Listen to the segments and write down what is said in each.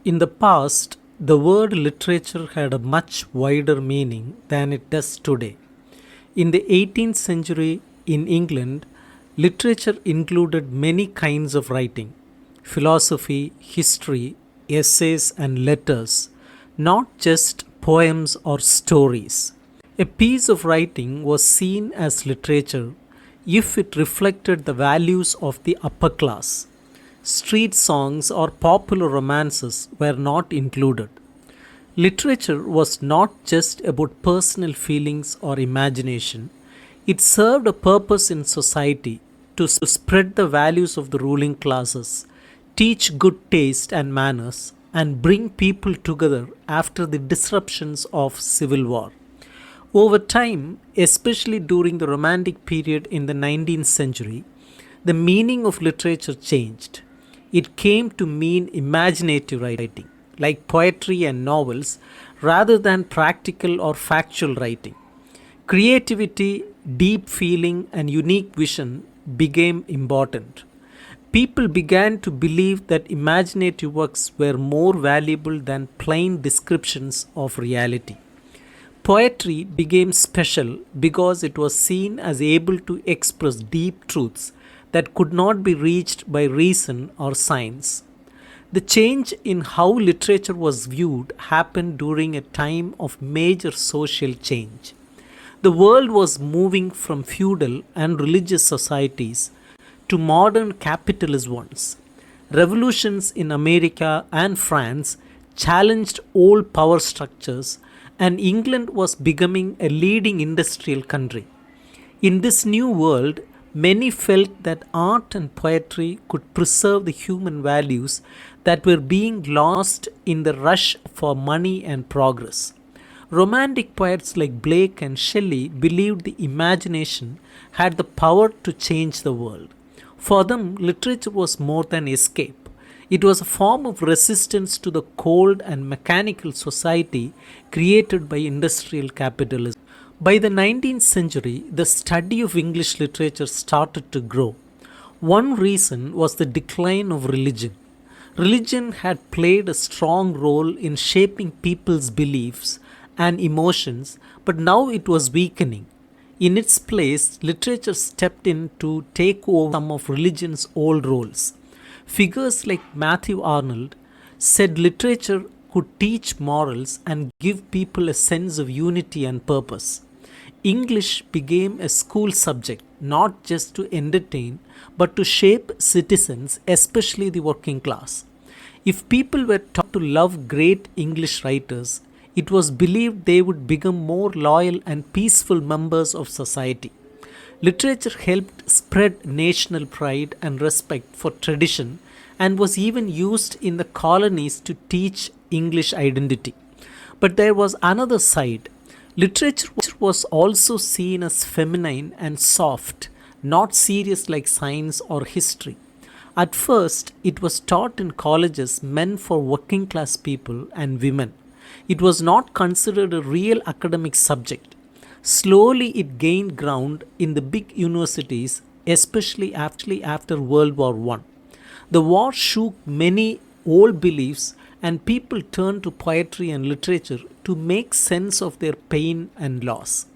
In the past, the word literature had a much wider meaning than it does today. In the 18th century in England, literature included many kinds of writing: philosophy, history, essays, and letters, not just poems or stories. A piece of writing was seen as literature if it reflected the values of the upper class. Street songs or popular romances were not included. Literature was not just about personal feelings or imagination, it served a purpose in society to spread the values of the ruling classes, teach good taste and manners, and bring people together after the disruptions of civil war. Over time, especially during the Romantic period in the 19th century, the meaning of literature changed. It came to mean imaginative writing, like poetry and novels, rather than practical or factual writing. Creativity, deep feeling, and unique vision became important. People began to believe that imaginative works were more valuable than plain descriptions of reality. Poetry became special because it was seen as able to express deep truths that could not be reached by reason or science. The change in how literature was viewed happened during a time of major social change. The world was moving from feudal and religious societies to modern capitalist ones. Revolutions in America and France challenged old power structures, and England was becoming a leading industrial country. In this new world, many felt that art and poetry could preserve the human values that were being lost in the rush for money and progress. Romantic poets like Blake and Shelley believed the imagination had the power to change the world. For them, literature was more than escape. It was a form of resistance to the cold and mechanical society created by industrial capitalism. By the 19th century, the study of English literature started to grow. One reason was the decline of religion. Religion had played a strong role in shaping people's beliefs and emotions, but now it was weakening. In its place, literature stepped in to take over some of religion's old roles. Figures like Matthew Arnold said literature could teach morals and give people a sense of unity and purpose. English became a school subject not just to entertain but to shape citizens, especially the working class. If people were taught to love great English writers, it was believed they would become more loyal and peaceful members of society. Literature helped spread national pride and respect for tradition and was even used in the colonies to teach English identity. But there was another side. Literature was also seen as feminine and soft, not serious like science or history. At first, it was taught in colleges meant for working class people and women. It was not considered a real academic subject. Slowly, it gained ground in the big universities, especially after World War I. The war shook many old beliefs, and people turned to poetry and literature to make sense of their pain and loss.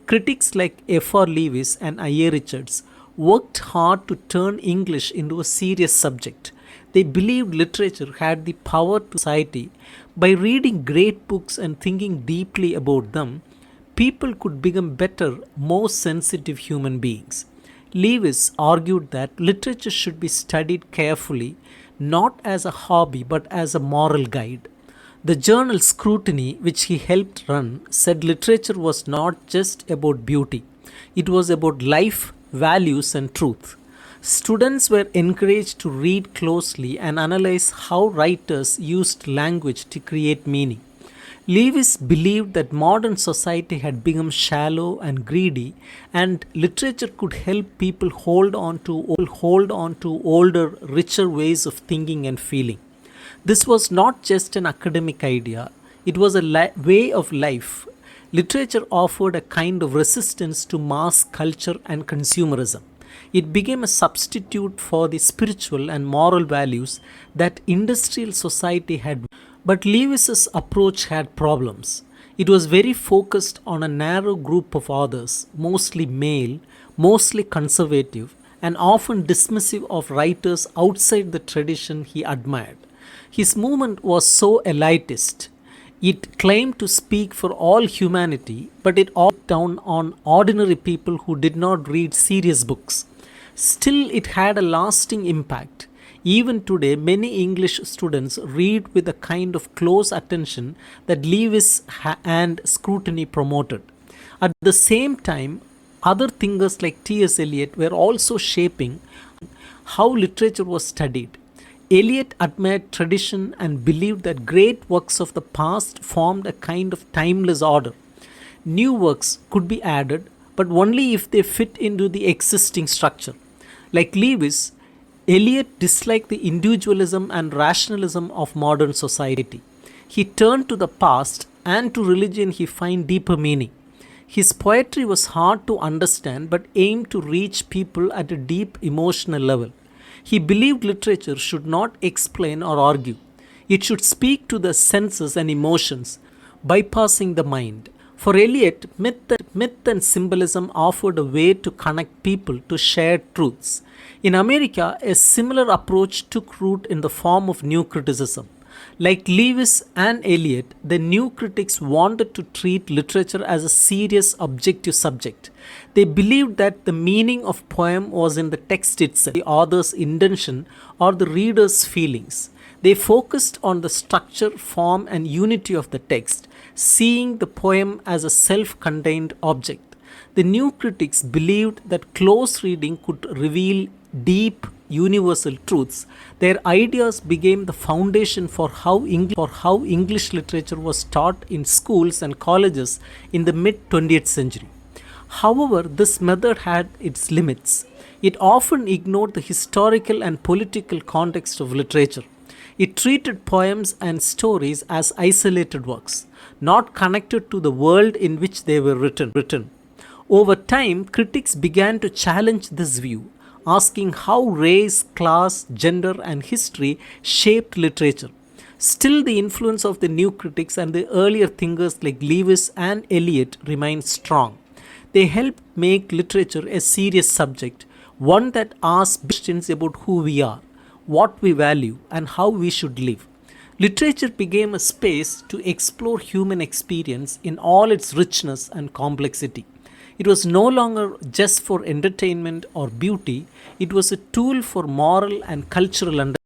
Critics like F.R. Lewis and I.A. Richards worked hard to turn English into a serious subject. They believed literature had the power to society. By reading great books and thinking deeply about them, people could become better, more sensitive human beings. Lewis argued that literature should be studied carefully, not as a hobby but as a moral guide. The journal Scrutiny, which he helped run, said literature was not just about beauty, it was about life, values, and truth. Students were encouraged to read closely and analyze how writers used language to create meaning. Lewis believed that modern society had become shallow and greedy, and literature could help people hold on to older, richer ways of thinking and feeling. This was not just an academic idea, it was a way of life. Literature offered a kind of resistance to mass culture and consumerism. It became a substitute for the spiritual and moral values that industrial society had. But Lewis's approach had problems. It was very focused on a narrow group of authors, mostly male, mostly conservative, and often dismissive of writers outside the tradition he admired. His movement was so elitist. It claimed to speak for all humanity, but it all down on ordinary people who did not read serious books. Still, it had a lasting impact. Even today, many English students read with a kind of close attention that Lewis and scrutiny promoted. At the same time, other thinkers like T.S. Eliot were also shaping how literature was studied. Eliot admired tradition and believed that great works of the past formed a kind of timeless order. New works could be added, but only if they fit into the existing structure. Like Lewis, Eliot disliked the individualism and rationalism of modern society. He turned to the past and to religion he found deeper meaning. His poetry was hard to understand but aimed to reach people at a deep emotional level. He believed literature should not explain or argue. It should speak to the senses and emotions, bypassing the mind. For Eliot, myth and symbolism offered a way to connect people to shared truths. In America, a similar approach took root in the form of new criticism. Like Lewis and Eliot, the new critics wanted to treat literature as a serious objective subject. They believed that the meaning of poem was in the text itself, the author's intention, or the reader's feelings. They focused on the structure, form, and unity of the text, seeing the poem as a self-contained object. The new critics believed that close reading could reveal deep universal truths. Their ideas became the foundation for how English literature was taught in schools and colleges in the mid 20th century. However, this method had its limits. It often ignored the historical and political context of literature. It treated poems and stories as isolated works, not connected to the world in which they were written. Over time, critics began to challenge this view, asking how race, class, gender, and history shaped literature. Still, the influence of the new critics and the earlier thinkers like Lewis and Eliot remained strong. They helped make literature a serious subject, one that asks questions about who we are, what we value, and how we should live. Literature became a space to explore human experience in all its richness and complexity. It was no longer just for entertainment or beauty, it was a tool for moral and cultural understanding.